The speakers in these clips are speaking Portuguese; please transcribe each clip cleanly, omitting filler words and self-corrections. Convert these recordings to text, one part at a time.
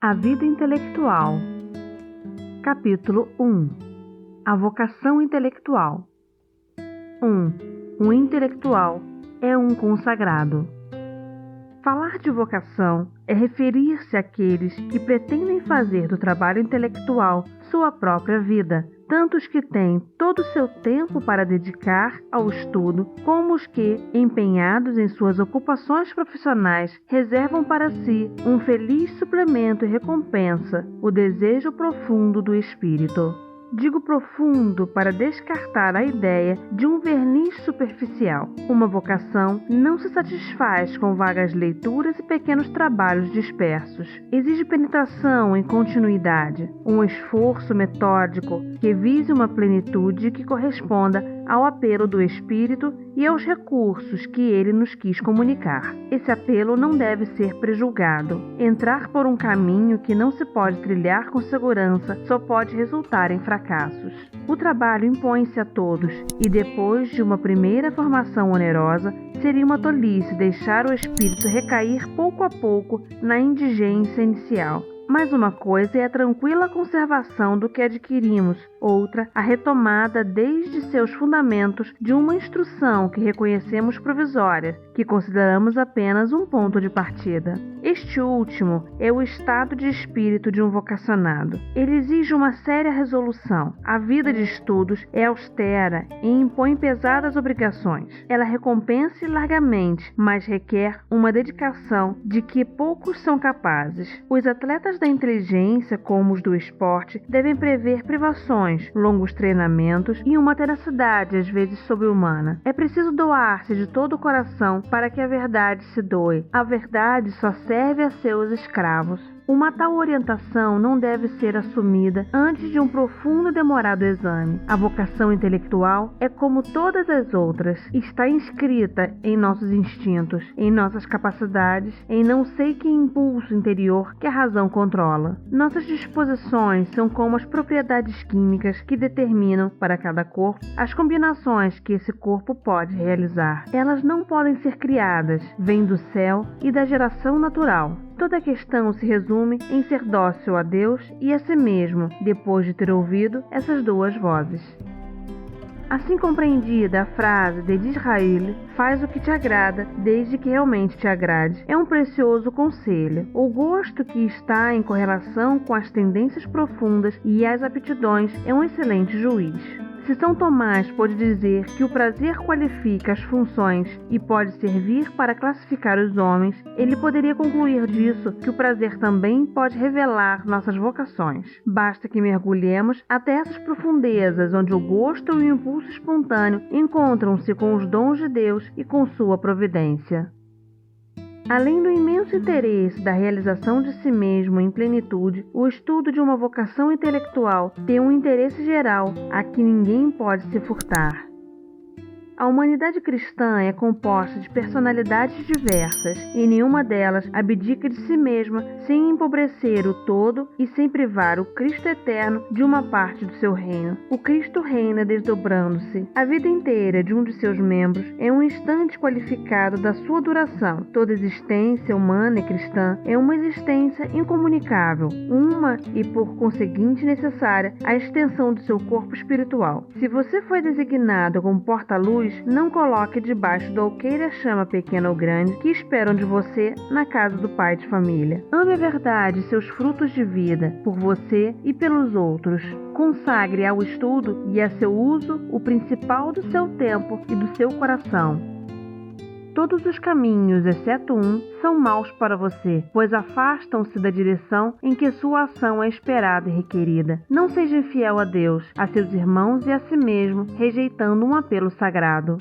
A vida intelectual. Capítulo 1. A vocação intelectual. 1. Um intelectual é um consagrado. Falar de vocação é referir-se àqueles que pretendem fazer do trabalho intelectual sua própria vida, tanto os que têm todo o seu tempo para dedicar ao estudo, como os que, empenhados em suas ocupações profissionais, reservam para si um feliz suplemento e recompensa, o desejo profundo do espírito. Digo profundo para descartar a ideia de um verniz superficial. Uma vocação não se satisfaz com vagas leituras e pequenos trabalhos dispersos. Exige penetração em continuidade, um esforço metódico que vise uma plenitude que corresponda ao apelo do espírito e aos recursos que ele nos quis comunicar. Esse apelo não deve ser prejulgado. Entrar por um caminho que não se pode trilhar com segurança só pode resultar em fracassos. O trabalho impõe-se a todos e depois de uma primeira formação onerosa, seria uma tolice deixar o espírito recair pouco a pouco na indigência inicial. Mas uma coisa é a tranquila conservação do que adquirimos, outra, a retomada desde seus fundamentos de uma instrução que reconhecemos provisória, que consideramos apenas um ponto de partida. Este último é o estado de espírito de um vocacionado. Ele exige uma séria resolução. A vida de estudos é austera e impõe pesadas obrigações. Ela recompensa largamente, mas requer uma dedicação de que poucos são capazes. Os atletas da inteligência, como os do esporte, devem prever privações, longos treinamentos e uma tenacidade às vezes sobre-humana. É preciso doar-se de todo o coração para que a verdade se doe. A verdade só serve a seus escravos. Uma tal orientação não deve ser assumida antes de um profundo e demorado exame. A vocação intelectual é como todas as outras, está inscrita em nossos instintos, em nossas capacidades, em não sei que impulso interior que a razão controla. Nossas disposições são como as propriedades químicas que determinam para cada corpo as combinações que esse corpo pode realizar. Elas não podem ser criadas, vêm do céu e da geração natural. Toda a questão se resume em ser dócil a Deus e a si mesmo, depois de ter ouvido essas duas vozes. Assim compreendida, a frase de Disraeli, faz o que te agrada, desde que realmente te agrade, é um precioso conselho. O gosto que está em correlação com as tendências profundas e as aptidões é um excelente juiz. Se São Tomás pôde dizer que o prazer qualifica as funções e pode servir para classificar os homens, ele poderia concluir disso que o prazer também pode revelar nossas vocações. Basta que mergulhemos até essas profundezas onde o gosto e o impulso espontâneo encontram-se com os dons de Deus e com sua providência. Além do imenso interesse da realização de si mesmo em plenitude, o estudo de uma vocação intelectual tem um interesse geral a que ninguém pode se furtar. A humanidade cristã é composta de personalidades diversas e nenhuma delas abdica de si mesma sem empobrecer o todo e sem privar o Cristo eterno de uma parte do seu reino. O Cristo reina desdobrando-se. A vida inteira de um de seus membros é um instante qualificado da sua duração. Toda existência humana e cristã é uma existência incomunicável, uma e por conseguinte necessária a extensão do seu corpo espiritual. Se você foi designado como porta-luz, não coloque debaixo do alqueire a chama pequena ou grande que esperam de você na casa do pai de família. Ame a verdade e seus frutos de vida, por você e pelos outros. Consagre ao estudo e a seu uso o principal do seu tempo e do seu coração. Todos os caminhos, exceto um, são maus para você, pois afastam-se da direção em que sua ação é esperada e requerida. Não seja infiel a Deus, a seus irmãos e a si mesmo, rejeitando um apelo sagrado.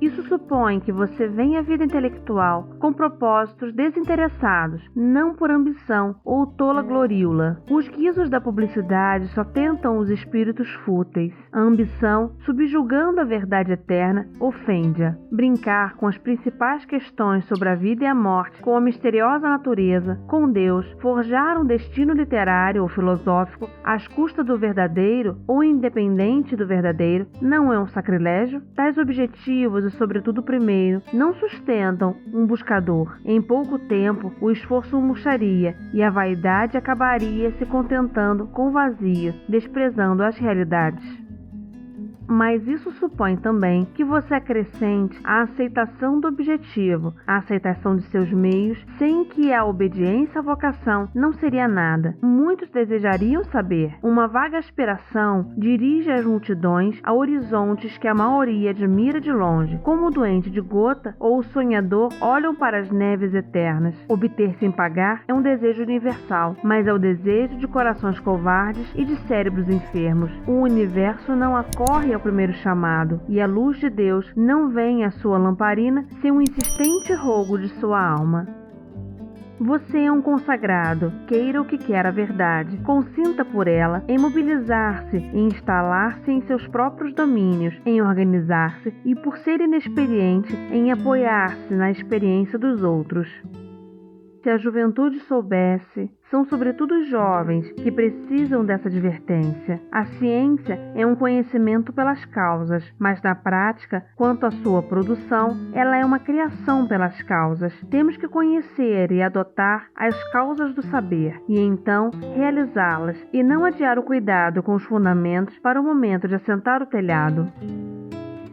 Isso supõe que você venha à vida intelectual com propósitos desinteressados, não por ambição ou tola gloríola. Os guizos da publicidade só tentam os espíritos fúteis. A ambição, subjugando a verdade eterna, ofende-a. Brincar com as principais questões sobre a vida e a morte, com a misteriosa natureza, com Deus, forjar um destino literário ou filosófico às custas do verdadeiro ou independente do verdadeiro, não é um sacrilégio? Tais objetivos sobretudo o primeiro, não sustentam um buscador. Em pouco tempo, o esforço murcharia e a vaidade acabaria se contentando com o vazio, desprezando as realidades. Mas isso supõe também que você acrescente a aceitação do objetivo, a aceitação de seus meios, sem que a obediência à vocação não seria nada. Muitos desejariam saber. Uma vaga aspiração dirige as multidões a horizontes que a maioria admira de longe, como o doente de gota ou o sonhador olham para as neves eternas. Obter sem pagar é um desejo universal, mas é o desejo de corações covardes e de cérebros enfermos. O universo não acorre ao primeiro chamado, e a luz de Deus não vem à sua lamparina sem um insistente rogo de sua alma. Você é um consagrado, queira o que quer a verdade, consinta por ela em mobilizar-se, em instalar-se em seus próprios domínios, em organizar-se e, por ser inexperiente, em apoiar-se na experiência dos outros. Se a juventude soubesse, são sobretudo os jovens que precisam dessa advertência. A ciência é um conhecimento pelas causas, mas na prática, quanto à sua produção, ela é uma criação pelas causas. Temos que conhecer e adotar as causas do saber, e então realizá-las, e não adiar o cuidado com os fundamentos para o momento de assentar o telhado.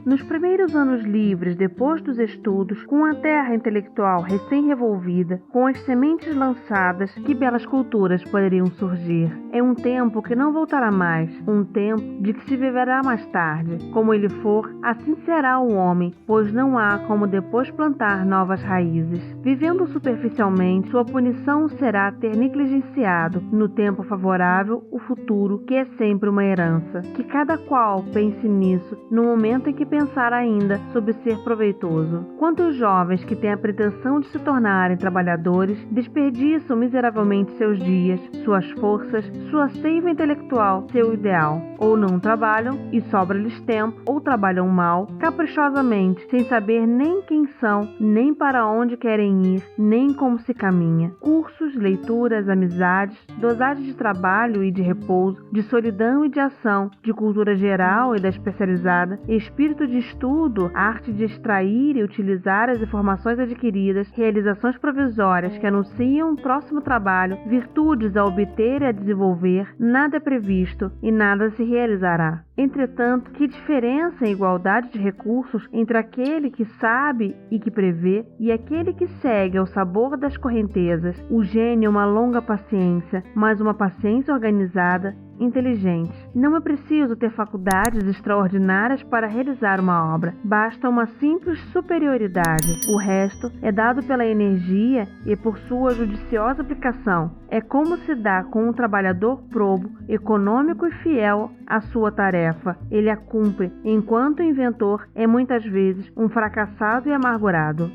Nos primeiros anos livres, depois dos estudos, com a terra intelectual recém-revolvida, com as sementes lançadas, que belas culturas poderiam surgir. É um tempo que não voltará mais, um tempo de que se viverá mais tarde. Como ele for, assim será o homem, pois não há como depois plantar novas raízes. Vivendo superficialmente, sua punição será ter negligenciado, no tempo favorável, o futuro, que é sempre uma herança. Que cada qual pense nisso no momento em que pensar ainda sobre ser proveitoso. Quantos jovens que têm a pretensão de se tornarem trabalhadores desperdiçam miseravelmente seus dias, suas forças, sua seiva intelectual, seu ideal. Ou não trabalham e sobra-lhes tempo, ou trabalham mal, caprichosamente, sem saber nem quem são, nem para onde querem ir, nem como se caminha. Cursos, leituras, amizades, dosagem de trabalho e de repouso, de solidão e de ação, de cultura geral e da especializada, espírito de estudo, arte de extrair e utilizar as informações adquiridas, realizações provisórias que anunciam o próximo trabalho, virtudes a obter e a desenvolver, nada é previsto e nada se realizará. Entretanto, que diferença em igualdade de recursos entre aquele que sabe e que prevê e aquele que segue ao sabor das correntezas. O gênio é uma longa paciência, mas uma paciência organizada, inteligente. Não é preciso ter faculdades extraordinárias para realizar uma obra, basta uma simples superioridade. O resto é dado pela energia e por sua judiciosa aplicação. É como se dá com um trabalhador probo, econômico e fiel à sua tarefa. Ele a cumpre, enquanto o inventor é muitas vezes um fracassado e amargurado.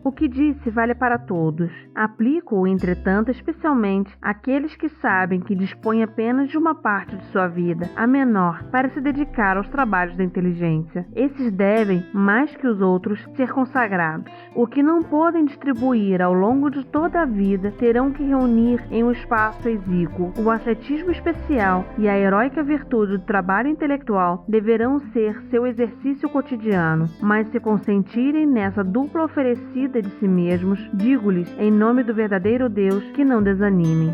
O que disse vale para todos. Aplico-o, entretanto, especialmente àqueles que sabem que dispõem apenas de uma parte de sua vida, a menor, para se dedicar aos trabalhos da inteligência. Esses devem, mais que os outros, ser consagrados. O que não podem distribuir ao longo de toda a vida terão que reunir em um espaço exíguo. O ascetismo especial e a heróica virtude do trabalho intelectual deverão ser seu exercício cotidiano, mas se consentirem nessa dupla oferecida de si mesmos, digo-lhes, em nome do verdadeiro Deus, que não desanimem.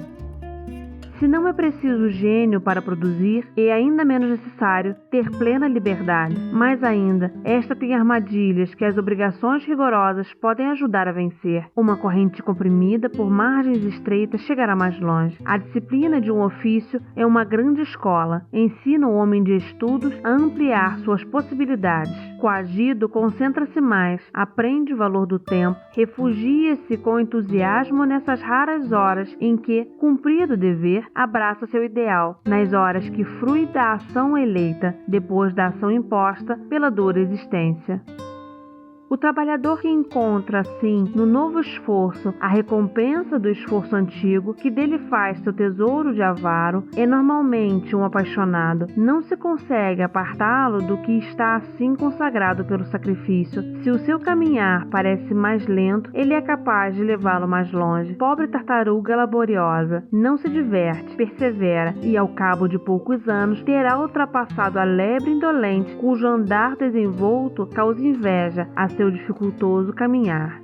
Se não é preciso gênio para produzir, é ainda menos necessário ter plena liberdade. Mais ainda, esta tem armadilhas que as obrigações rigorosas podem ajudar a vencer. Uma corrente comprimida por margens estreitas chegará mais longe. A disciplina de um ofício é uma grande escola. Ensina o homem de estudos a ampliar suas possibilidades. Coagido, concentra-se mais, aprende o valor do tempo, refugia-se com entusiasmo nessas raras horas em que, cumprido o dever, abraça seu ideal, nas horas que frui da ação eleita, depois da ação imposta pela dura existência. O trabalhador que encontra, assim, no novo esforço, a recompensa do esforço antigo, que dele faz seu tesouro de avaro, é normalmente um apaixonado. Não se consegue apartá-lo do que está assim consagrado pelo sacrifício. Se o seu caminhar parece mais lento, ele é capaz de levá-lo mais longe. Pobre tartaruga laboriosa, não se diverte, persevera e, ao cabo de poucos anos, terá ultrapassado a lebre indolente, cujo andar desenvolto causa inveja a seu dificultoso caminhar.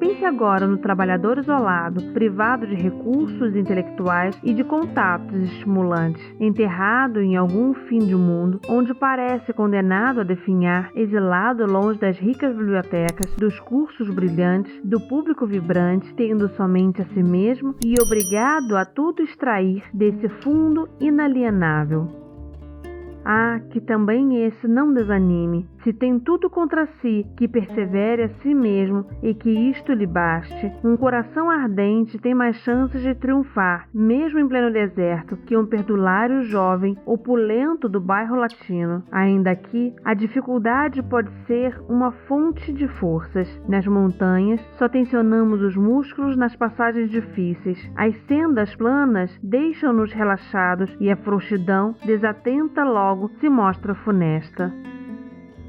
Pense agora no trabalhador isolado, privado de recursos intelectuais e de contatos estimulantes, enterrado em algum fim de mundo, onde parece condenado a definhar, exilado longe das ricas bibliotecas, dos cursos brilhantes, do público vibrante, tendo somente a si mesmo e obrigado a tudo extrair desse fundo inalienável. Ah, que também esse não desanime, se tem tudo contra si, que persevere a si mesmo e que isto lhe baste. Um coração ardente tem mais chances de triunfar, mesmo em pleno deserto, que um perdulário jovem opulento do bairro latino. Ainda aqui, a dificuldade pode ser uma fonte de forças. Nas montanhas, só tensionamos os músculos nas passagens difíceis. As sendas planas deixam-nos relaxados e a frouxidão, desatenta logo, se mostra funesta.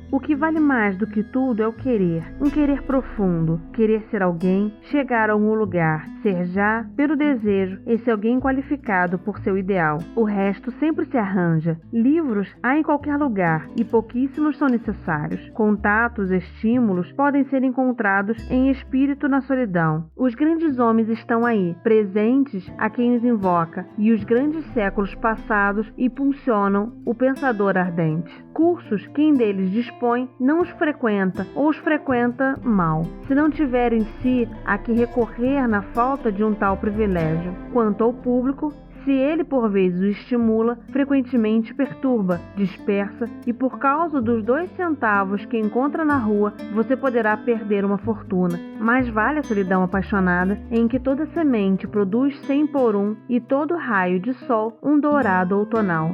O que vale mais do que tudo é o querer, um querer profundo, querer ser alguém, chegar a algum lugar, ser já, pelo desejo, esse alguém qualificado por seu ideal. O resto sempre se arranja. Livros há em qualquer lugar e pouquíssimos são necessários. Contatos, estímulos podem ser encontrados em espírito na solidão. Os grandes homens estão aí, presentes a quem os invoca, e os grandes séculos passados impulsionam o pensador ardente. Cursos, quem deles dispõe, não os frequenta ou os frequenta mal, se não tiver em si a que recorrer na falta de um tal privilégio. Quanto ao público, se ele por vezes o estimula, frequentemente perturba, dispersa e por causa dos 2 centavos que encontra na rua, você poderá perder uma fortuna. Mais vale a solidão apaixonada, em que toda semente produz 100 por 1 e todo raio de sol um dourado outonal.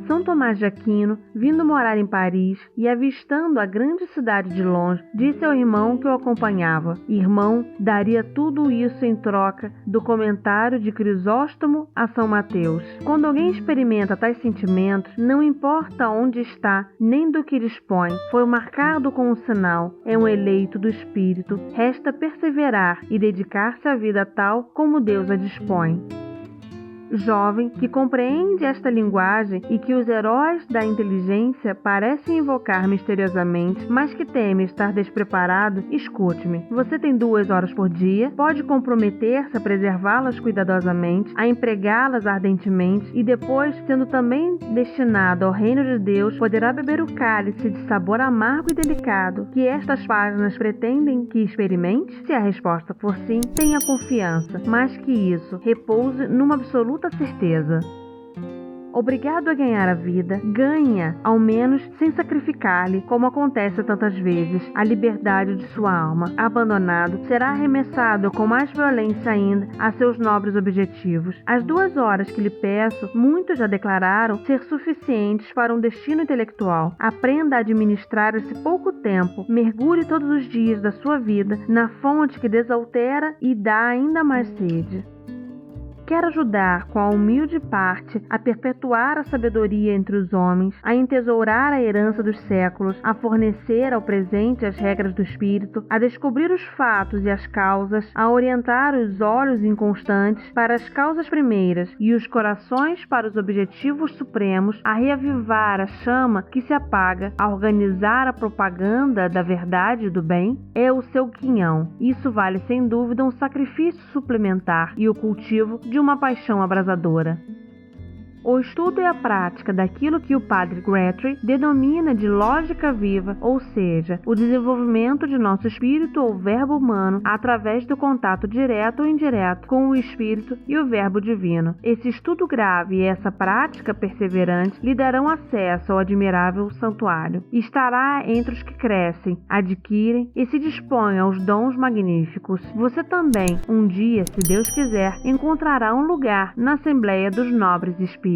São Tomás de Aquino, vindo morar em Paris e avistando a grande cidade de longe, disse ao irmão que o acompanhava: irmão, daria tudo isso em troca do comentário de Crisóstomo a São Mateus. Quando alguém experimenta tais sentimentos, não importa onde está, nem do que dispõe, foi marcado com um sinal, é um eleito do Espírito, resta perseverar e dedicar-se à vida tal como Deus a dispõe. Jovem que compreende esta linguagem e que os heróis da inteligência parecem invocar misteriosamente, mas que teme estar despreparado, escute-me. Você tem 2 horas por dia, pode comprometer-se a preservá-las cuidadosamente, a empregá-las ardentemente e depois, sendo também destinado ao reino de Deus, poderá beber o cálice de sabor amargo e delicado que estas páginas pretendem que experimente? Se a resposta for sim, tenha confiança, mais que isso, repouse numa absoluta certeza. Obrigado a ganhar a vida, ganha, ao menos sem sacrificar-lhe, como acontece tantas vezes, a liberdade de sua alma. Abandonado, será arremessado com mais violência ainda a seus nobres objetivos. As 2 horas que lhe peço, muitos já declararam ser suficientes para um destino intelectual. Aprenda a administrar esse pouco tempo, mergulhe todos os dias da sua vida na fonte que desaltera e dá ainda mais sede. Quer ajudar com a humilde parte a perpetuar a sabedoria entre os homens, a entesourar a herança dos séculos, a fornecer ao presente as regras do espírito, a descobrir os fatos e as causas, a orientar os olhos inconstantes para as causas primeiras e os corações para os objetivos supremos, a reavivar a chama que se apaga, a organizar a propaganda da verdade e do bem, é o seu quinhão. Isso vale sem dúvida um sacrifício suplementar e o cultivo de uma paixão abrasadora. O estudo e a prática daquilo que o padre Grétry denomina de lógica viva, ou seja, o desenvolvimento de nosso espírito ou verbo humano através do contato direto ou indireto com o espírito e o verbo divino. Esse estudo grave e essa prática perseverante lhe darão acesso ao admirável santuário. Estará entre os que crescem, adquirem e se dispõem aos dons magníficos. Você também, um dia, se Deus quiser, encontrará um lugar na Assembleia dos Nobres Espíritos.